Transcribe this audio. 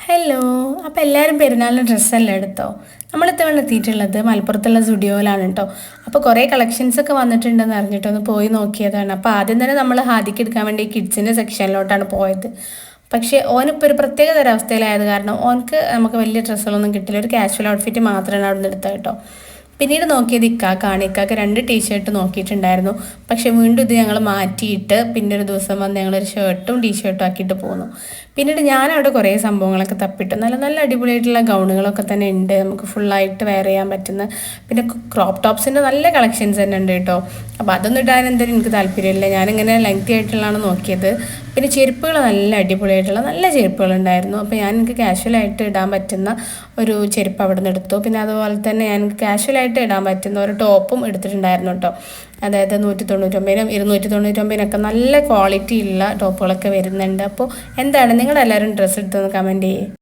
Hello. അപ്പോൾ എല്ലാവരും പെരുന്നാളിന് ഡ്രസ്സെല്ലാം എടുത്തോ? നമ്മളിത്തവണ എത്തിയിട്ടുള്ളത് മലപ്പുറത്തുള്ള സ്റ്റുഡിയോയിലാണ് കേട്ടോ. അപ്പോൾ കുറേ കളക്ഷൻസൊക്കെ വന്നിട്ടുണ്ടെന്ന് അറിഞ്ഞിട്ട് ഒന്ന് പോയി നോക്കിയതാണ്. അപ്പോൾ ആദ്യം തന്നെ നമ്മൾ ഹാദിക്ക് എടുക്കാൻ വേണ്ടി കിഡ്സിൻ്റെ സെക്ഷനിലോട്ടാണ് പോയത്. പക്ഷേ ഓനിപ്പോൾ ഒരു പ്രത്യേക തരം അവസ്ഥയിലായത് കാരണം ഓനക്ക് നമുക്ക് വലിയ ഡ്രസ്സുകളൊന്നും കിട്ടില്ല. ഒരു കാഷ്വൽ ഔട്ട്ഫിറ്റ് മാത്രമാണ് അവിടെ നിന്ന് എടുത്തത് കേട്ടോ. പിന്നീട് നോക്കിയത് ഇക്കാക്കാണ്. ഇക്കാക്ക് 2 ടീഷർട്ട് നോക്കിയിട്ടുണ്ടായിരുന്നു. പക്ഷേ വീണ്ടും ഇത് ഞങ്ങൾ മാറ്റിയിട്ട് പിന്നെ ഒരു ദിവസം വന്ന് ഞങ്ങളൊരു ഷർട്ടും ടീഷർട്ടും ആക്കിയിട്ട് പോന്നു. പിന്നീട് ഞാനവിടെ കുറേ സംഭവങ്ങളൊക്കെ തപ്പിട്ടു. നല്ല നല്ല അടിപൊളിയായിട്ടുള്ള ഗൗണുകളൊക്കെ തന്നെ ഉണ്ട്, നമുക്ക് ഫുള്ളായിട്ട് വെയർ ചെയ്യാൻ പറ്റുന്ന. പിന്നെ ക്രോപ്പ് ടോപ്സിൻ്റെ നല്ല കളക്ഷൻസ് തന്നെ ഉണ്ട് കേട്ടോ. അപ്പോൾ അതൊന്നും ഇടാൻ എന്തായാലും എനിക്ക് താല്പര്യമില്ല. ഞാനിങ്ങനെ ലെങ്തി ആയിട്ടുള്ളതാണ് നോക്കിയത്. പിന്നെ ചെരുപ്പുകൾ നല്ല അടിപൊളിയായിട്ടുള്ള നല്ല ചെരുപ്പുകളുണ്ടായിരുന്നു. അപ്പോൾ എനിക്ക് കാഷ്വലായിട്ട് ഇടാൻ പറ്റുന്ന ഒരു ചെരുപ്പ് അവിടെ നിന്ന് എടുത്തു. പിന്നെ അതുപോലെ തന്നെ എനിക്ക് കാഷ്വലായിട്ട് ഇടാൻ പറ്റുന്ന ഒരു ടോപ്പും എടുത്തിട്ടുണ്ടായിരുന്നു കേട്ടോ. അതായത് 199-നും 299-നൊക്കെ നല്ല ക്വാളിറ്റി ഉള്ള ടോപ്പുകളൊക്കെ വരുന്നുണ്ട്. അപ്പോൾ എന്താണ് നിങ്ങളെല്ലാവരും ഡ്രസ്സ് എടുത്തൊന്ന് കമൻറ്റ് ചെയ്യേ.